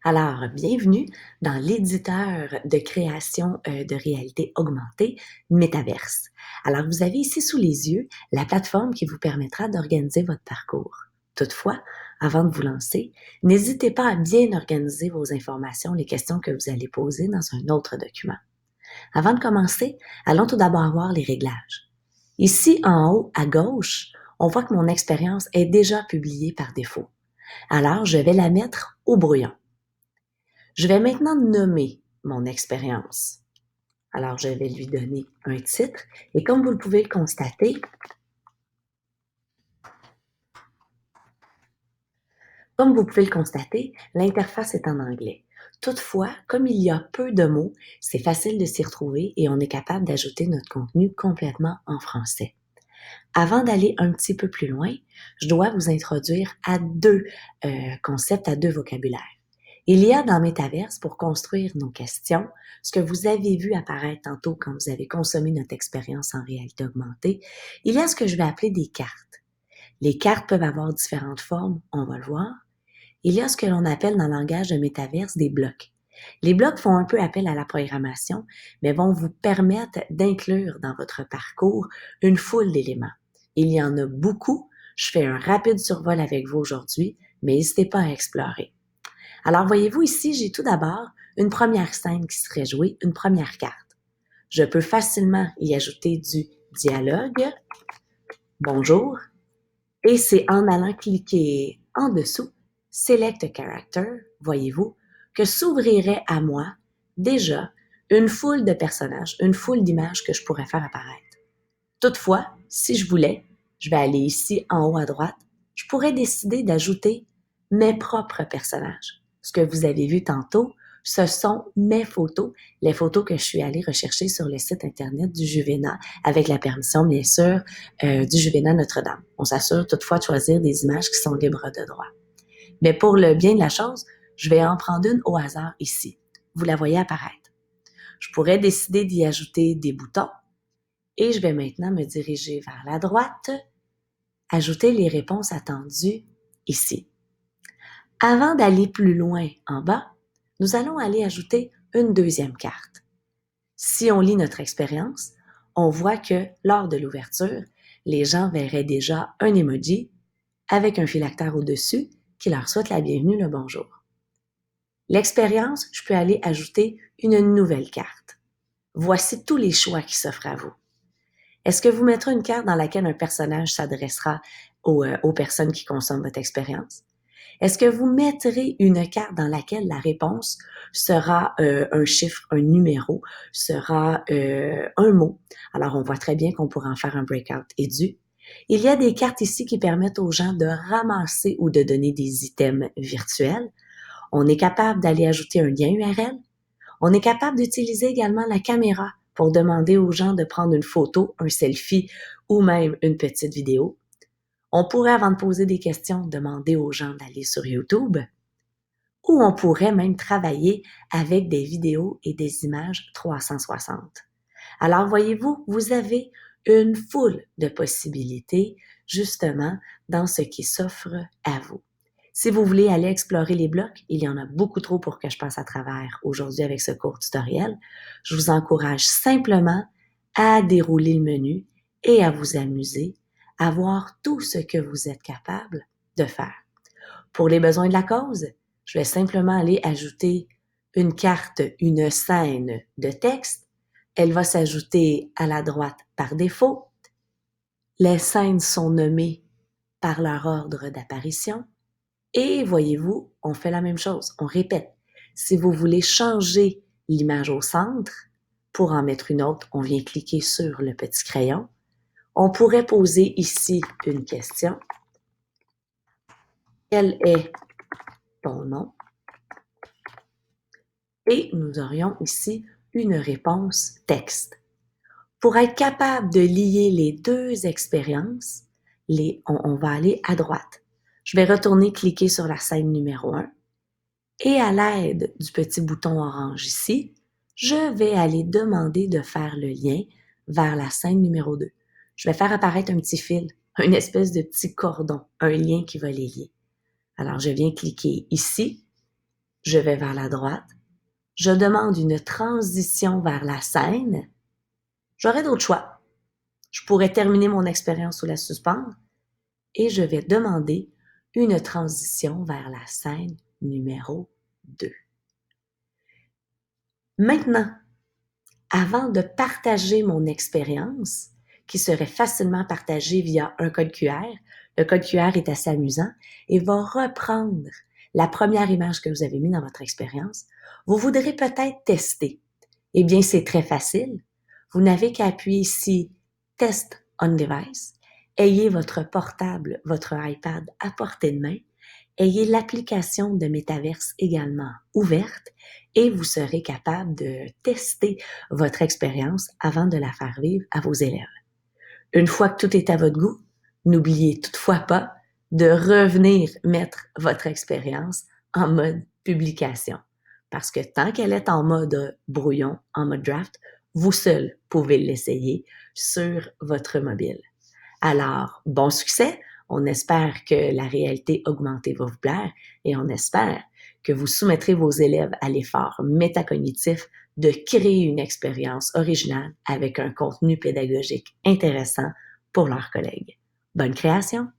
Alors, bienvenue dans l'éditeur de création de réalité augmentée Metaverse. Alors, vous avez ici sous les yeux la plateforme qui vous permettra d'organiser votre parcours. Toutefois, avant de vous lancer, n'hésitez pas à bien organiser vos informations, les questions que vous allez poser dans un autre document. Avant de commencer, allons tout d'abord voir les réglages. Ici, en haut à gauche, on voit que mon expérience est déjà publiée par défaut. Alors, je vais la mettre au brouillon. Je vais maintenant nommer mon expérience. Alors, je vais lui donner un titre et comme vous le pouvez le constater, l'interface est en anglais. Toutefois, comme il y a peu de mots, c'est facile de s'y retrouver et on est capable d'ajouter notre contenu complètement en français. Avant d'aller un petit peu plus loin, je dois vous introduire à deux concepts, à deux vocabulaires. Il y a dans Metaverse, pour construire nos questions, ce que vous avez vu apparaître tantôt quand vous avez consommé notre expérience en réalité augmentée, il y a ce que je vais appeler des cartes. Les cartes peuvent avoir différentes formes, on va le voir. Il y a ce que l'on appelle dans le langage de Metaverse des blocs. Les blocs font un peu appel à la programmation, mais vont vous permettre d'inclure dans votre parcours une foule d'éléments. Il y en a beaucoup. Je fais un rapide survol avec vous aujourd'hui, mais n'hésitez pas à explorer. Alors, voyez-vous ici, j'ai tout d'abord une première scène qui serait jouée, une première carte. Je peux facilement y ajouter du dialogue, bonjour, et c'est en allant cliquer en dessous, Select Character, voyez-vous, que s'ouvrirait à moi déjà une foule de personnages, une foule d'images que je pourrais faire apparaître. Toutefois, si je voulais, je vais aller ici en haut à droite, je pourrais décider d'ajouter mes propres personnages. Ce que vous avez vu tantôt, ce sont mes photos, les photos que je suis allée rechercher sur le site internet du Juvena, avec la permission, bien sûr, du Juvena Notre-Dame. On s'assure toutefois de choisir des images qui sont libres de droit. Mais pour le bien de la chose, je vais en prendre une au hasard ici. Vous la voyez apparaître. Je pourrais décider d'y ajouter des boutons et je vais maintenant me diriger vers la droite, ajouter les réponses attendues ici. Avant d'aller plus loin en bas, nous allons aller ajouter une deuxième carte. Si on lit notre expérience, on voit que lors de l'ouverture, les gens verraient déjà un emoji avec un phylactère au-dessus qui leur souhaite la bienvenue, le bonjour. L'expérience, je peux aller ajouter une nouvelle carte. Voici tous les choix qui s'offrent à vous. Est-ce que vous mettrez une carte dans laquelle un personnage s'adressera aux personnes qui consomment votre expérience? Est-ce que vous mettrez une carte dans laquelle la réponse sera un chiffre, un numéro, sera un mot? Alors, on voit très bien qu'on pourra en faire un breakout édu. Il y a des cartes ici qui permettent aux gens de ramasser ou de donner des items virtuels. On est capable d'aller ajouter un lien URL. On est capable d'utiliser également la caméra pour demander aux gens de prendre une photo, un selfie ou même une petite vidéo. On pourrait, avant de poser des questions, demander aux gens d'aller sur YouTube ou on pourrait même travailler avec des vidéos et des images 360. Alors, voyez-vous, vous avez une foule de possibilités justement dans ce qui s'offre à vous. Si vous voulez aller explorer les blocs, il y en a beaucoup trop pour que je passe à travers aujourd'hui avec ce court tutoriel. Je vous encourage simplement à dérouler le menu et à vous amuser, à voir tout ce que vous êtes capable de faire. Pour les besoins de la cause, je vais simplement aller ajouter une carte, une scène de texte. Elle va s'ajouter à la droite par défaut. Les scènes sont nommées par leur ordre d'apparition. Et voyez-vous, on fait la même chose, on répète. Si vous voulez changer l'image au centre, pour en mettre une autre, on vient cliquer sur le petit crayon. On pourrait poser ici une question. Quel est ton nom? Et nous aurions ici une réponse texte. Pour être capable de lier les deux expériences, on va aller à droite. Je vais retourner cliquer sur la scène numéro 1 et à l'aide du petit bouton orange ici, je vais aller demander de faire le lien vers la scène numéro 2. Je vais faire apparaître un petit fil, une espèce de petit cordon, un lien qui va les lier. Alors, je viens cliquer ici je vais vers la droite, je demande une transition vers la scène, j'aurai d'autres choix. Je pourrais terminer mon expérience ou la suspendre et je vais demander une transition vers la scène numéro 2. Maintenant, avant de partager mon expérience, qui serait facilement partagée via un code QR, le code QR est assez amusant et va reprendre la première image que vous avez mise dans votre expérience. Vous voudrez peut-être tester. Eh bien, c'est très facile. Vous n'avez qu'à appuyer ici « Test on device ». Ayez votre portable, votre iPad à portée de main. Ayez l'application de Metaverse également ouverte et vous serez capable de tester votre expérience avant de la faire vivre à vos élèves. Une fois que tout est à votre goût, n'oubliez toutefois pas de revenir mettre votre expérience en mode publication. Parce que tant qu'elle est en mode brouillon, en mode draft, vous seul pouvez l'essayer sur votre mobile. Alors, bon succès! On espère que la réalité augmentée va vous plaire et on espère que vous soumettrez vos élèves à l'effort métacognitif de créer une expérience originale avec un contenu pédagogique intéressant pour leurs collègues. Bonne création!